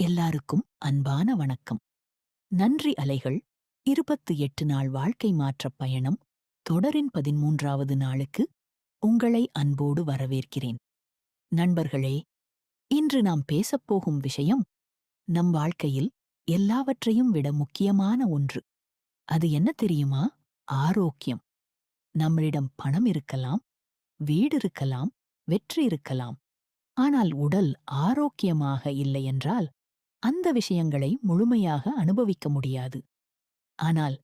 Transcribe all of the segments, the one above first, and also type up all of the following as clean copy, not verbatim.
எல்லாருக்கும் அன்பான வணக்கம். நன்றி அலைகள் 28 நாள் வாழ்க்கை மாற்றப் பயணம் தொடரின் 13வது நாளுக்கு உங்களை அன்போடு வரவேற்கிறேன். நண்பர்களே, இன்று நாம் பேசப்போகும் விஷயம் நம் வாழ்க்கையில் எல்லாவற்றையும் விட முக்கியமான ஒன்று. அது என்ன தெரியுமா? ஆரோக்கியம். நம்மிடம் பணம் இருக்கலாம், வீடு இருக்கலாம், வெற்றி இருக்கலாம். ஆனால் உடல் ஆரோக்கியமாக இல்லையென்றால் அந்த விஷயங்களை முழுமையாக அனுபவிக்க முடியாது. ஆனால்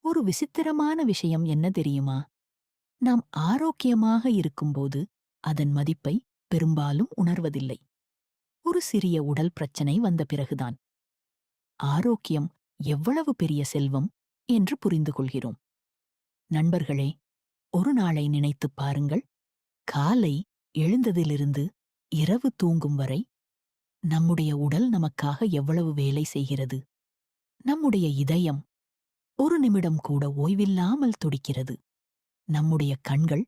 ஒரு விசித்திரமான விஷயம் என்ன தெரியுமா? நாம் ஆரோக்கியமாக இருக்கும்போது அதன் மதிப்பை பெரும்பாலும் உணர்வதில்லை. ஒரு சிறிய உடல் பிரச்சனை வந்த பிறகுதான் ஆரோக்கியம் எவ்வளவு பெரிய செல்வம் என்று புரிந்து கொள்கிறோம். நண்பர்களே, ஒரு நாளை நினைத்துப் பாருங்கள். காலை எழுந்ததிலிருந்து இரவு தூங்கும் வரை நம்முடைய உடல் நமக்காக எவ்வளவு வேலை செய்கிறது. நம்முடைய இதயம் ஒரு நிமிடம் கூட ஓய்வில்லாமல் துடிக்கிறது. நம்முடைய கண்கள்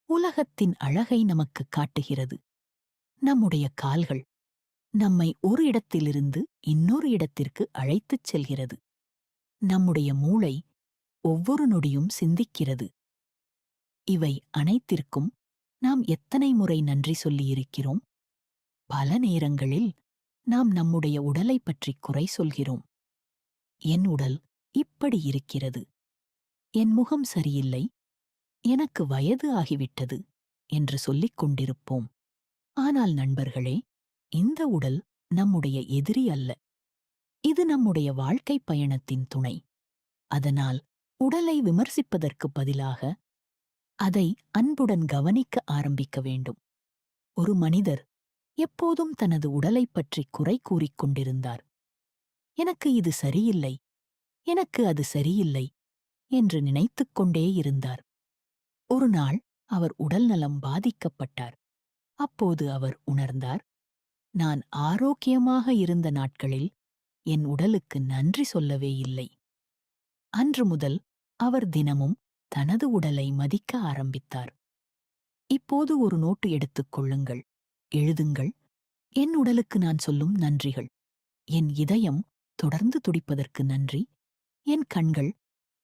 உலகத்தின் அழகை நமக்கு காட்டுகிறது. நம்முடைய கால்கள் நம்மை ஒரு இடத்திலிருந்து இன்னொரு இடத்திற்கு அழைத்துச் செல்கிறது. நம்முடைய மூளை ஒவ்வொரு நொடியும் சிந்திக்கிறது. இவை அனைத்திற்கும் நாம் எத்தனை முறை நன்றி சொல்லியிருக்கிறோம்? பல நேரங்களில் நாம் நம்முடைய உடலைப் பற்றி குறை சொல்கிறோம். என் உடல் இப்படி இருக்கிறது, என் முகம் சரியில்லை, எனக்கு வயது ஆகிவிட்டது என்று சொல்லிக் கொண்டிருப்போம். ஆனால் நண்பர்களே, இந்த உடல் நம்முடைய எதிரி அல்ல. இது நம்முடைய வாழ்க்கைப் பயணத்தின் துணை. அதனால் உடலை விமர்சிப்பதற்குப் பதிலாக அதை அன்புடன் கவனிக்க ஆரம்பிக்க வேண்டும். ஒரு மனிதர் எப்போதும் தனது உடலைப் பற்றி குறை கூறிக் கொண்டிருந்தார். எனக்கு இது சரியில்லை, எனக்கு அது சரியில்லை என்று நினைத்துக் கொண்டே இருந்தார். ஒரு நாள் அவர் உடல்நலம் பாதிக்கப்பட்டார். அப்போது அவர் உணர்ந்தார், நான் ஆரோக்கியமாக இருந்த நாட்களில் என் உடலுக்கு நன்றி சொல்லவே இல்லை. அன்று முதல் அவர் தினமும் தனது உடலை மதிக்க ஆரம்பித்தார். இப்போது ஒரு நோட்டு எடுத்துக் கொள்ளுங்கள். எழுதுங்கள், என் உடலுக்கு நான் சொல்லும் நன்றிகள். என் இதயம் தொடர்ந்து துடிப்பதற்கு நன்றி. என் கண்கள்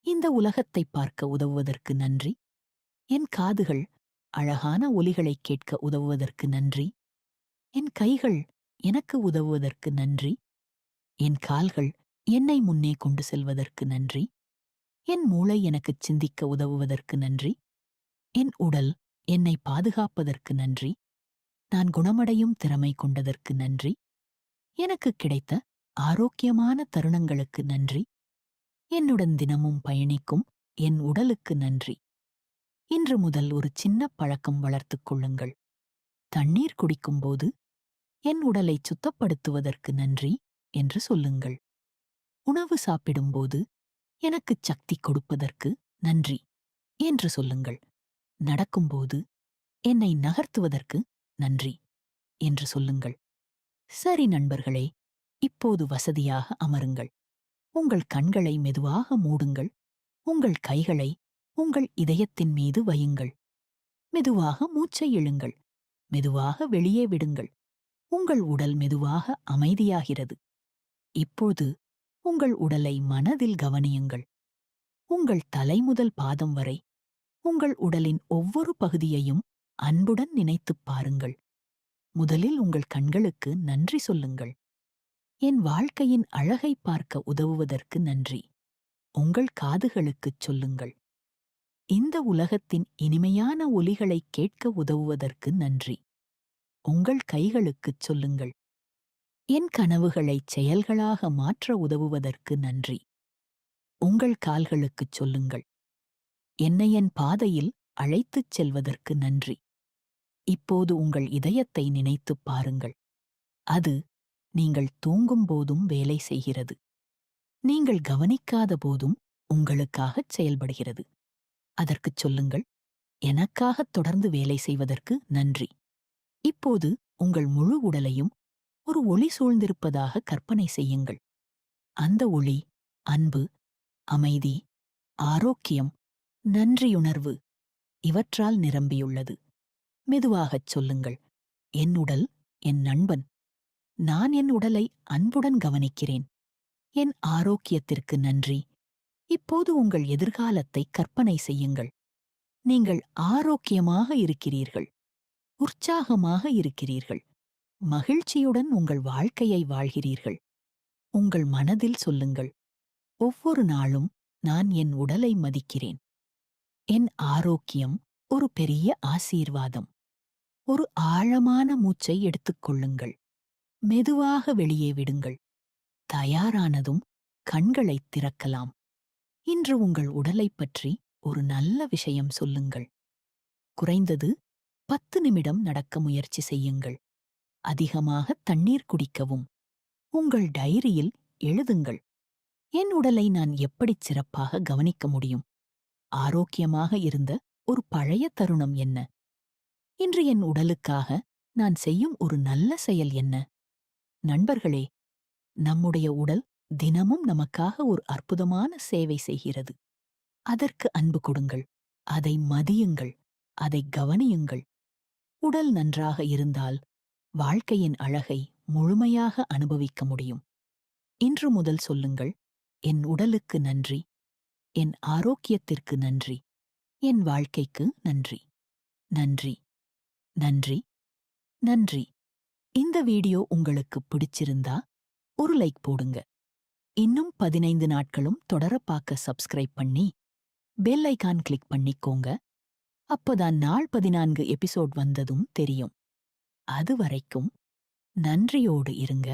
இந்த உலகத்தை பார்க்க உதவுவதற்கு நன்றி. என் காதுகள் அழகான ஒலிகளைக் கேட்க உதவுவதற்கு நன்றி. என் கைகள் எனக்கு உதவுவதற்கு நன்றி. என் கால்கள் என்னை முன்னே கொண்டு செல்வதற்கு நன்றி. என் மூளை எனக்குச் சிந்திக்க உதவுவதற்கு நன்றி. என் உடல் என்னை பாதுகாப்பதற்கு நன்றி. நான் குணமடையும் திறமை கொண்டதற்கு நன்றி. எனக்கு கிடைத்த ஆரோக்கியமான தருணங்களுக்கு நன்றி. என்னுடன் தினமும் பயணிக்கும் என் உடலுக்கு நன்றி. இன்று முதல் ஒரு சின்ன பழக்கம் வளர்த்துக் கொள்ளுங்கள். தண்ணீர் குடிக்கும்போது என் உடலை சுத்தப்படுத்துவதற்கு நன்றி என்று சொல்லுங்கள். உணவு சாப்பிடும்போது எனக்குச் சக்தி கொடுப்பதற்கு நன்றி என்று சொல்லுங்கள். நடக்கும்போது என்னை நகர்த்துவதற்கு நன்றி என்று சொல்லுங்கள். சரி நண்பர்களே, இப்போது வசதியாக அமருங்கள். உங்கள் கண்களை மெதுவாக மூடுங்கள். உங்கள் கைகளை உங்கள் இதயத்தின் மீது வையுங்கள். மெதுவாக மூச்சை இழுங்கள். மெதுவாக வெளியே விடுங்கள். உங்கள் உடல் மெதுவாக அமைதியாகிறது. இப்போது உங்கள் உடலை மனதில் கவனியுங்கள். உங்கள் தலை முதல் பாதம் வரை உங்கள் உடலின் ஒவ்வொரு பகுதியையும் அன்புடன் நினைத்துப் பாருங்கள். முதலில் உங்கள் கண்களுக்கு நன்றி சொல்லுங்கள். என் வாழ்க்கையின் அழகை பார்க்க உதவுவதற்கு நன்றி. உங்கள் காதுகளுக்குச் சொல்லுங்கள். இந்த உலகத்தின் இனிமையான ஒலிகளைக் கேட்க உதவுவதற்கு நன்றி. உங்கள் கைகளுக்குச் சொல்லுங்கள். என் கனவுகளைச் செயல்களாக மாற்ற உதவுவதற்கு நன்றி. உங்கள் கால்களுக்குச் சொல்லுங்கள். என்னை என் பாதையில் அழைத்துச் செல்வதற்கு நன்றி. இப்போது உங்கள் இதயத்தை நினைத்துப் பாருங்கள். அது நீங்கள் தூங்கும் போதும் வேலை செய்கிறது. நீங்கள் கவனிக்காத போதும் உங்களுக்காகச் செயல்படுகிறது. அதற்குச் சொல்லுங்கள், எனக்காகத் தொடர்ந்து வேலை செய்வதற்கு நன்றி. இப்போது உங்கள் முழு உடலையும் ஒரு ஒளி சூழ்ந்திருப்பதாக கற்பனை செய்யுங்கள். அந்த ஒளி அன்பு, அமைதி, ஆரோக்கியம், நன்றியுணர்வு இவற்றால் நிரம்பியுள்ளது. மெதுவாகச் சொல்லுங்கள், என் உடல் என் நண்பன். நான் என் உடலை அன்புடன் கவனிக்கிறேன். என் ஆரோக்கியத்திற்கு நன்றி. இப்போது உங்கள் எதிர்காலத்தை கற்பனை செய்யுங்கள். நீங்கள் ஆரோக்கியமாக இருக்கிறீர்கள். உற்சாகமாக இருக்கிறீர்கள். மகிழ்ச்சியுடன் உங்கள் வாழ்க்கையை வாழ்கிறீர்கள். உங்கள் மனதில் சொல்லுங்கள், ஒவ்வொரு நாளும் நான் என் உடலை மதிக்கிறேன். என் ஆரோக்கியம் ஒரு பெரிய ஆசீர்வாதம். ஒரு ஆழமான மூச்சை எடுத்துக்கொள்ளுங்கள். மெதுவாக வெளியே விடுங்கள். தயாரானதும் கண்களைத் திறக்கலாம். இன்று உங்கள் உடலைப் பற்றி ஒரு நல்ல விஷயம் சொல்லுங்கள். குறைந்தது 10 நிமிடம் நடக்க முயற்சி செய்யுங்கள். அதிகமாக தண்ணீர் குடிக்கவும். உங்கள் டைரியில் எழுதுங்கள், என் உடலை நான் எப்படிச் சிறப்பாக கவனிக்க முடியும்? ஆரோக்கியமாக இருந்த ஒரு பழைய தருணம் என்ன? இன்று என் உடலுக்காக நான் செய்யும் ஒரு நல்ல செயல் என்ன? நண்பர்களே, நம்முடைய உடல் தினமும் நமக்காக ஒரு அற்புதமான சேவை செய்கிறது. அதற்கு அன்பு கொடுங்கள். அதை மதியுங்கள். அதை கவனியுங்கள். உடல் நன்றாக இருந்தால் வாழ்க்கையின் அழகை முழுமையாக அனுபவிக்க முடியும். இன்று முதல் சொல்லுங்கள், என் உடலுக்கு நன்றி. என் ஆரோக்கியத்திற்கு நன்றி. என் வாழ்க்கைக்கு நன்றி. நன்றி. நன்றி. நன்றி. இந்த வீடியோ உங்களுக்கு பிடிச்சிருந்தா ஒரு லைக் போடுங்க. இன்னும் 15 நாட்களும் தொடர பார்க்க சப்ஸ்கிரைப் பண்ணி பெல் ஐகான் கிளிக் பண்ணிக்கோங்க. அப்பதான் நாள் 14 எபிசோட் வந்ததும் தெரியும். அது வரைக்கும் நன்றியோடு இருங்க.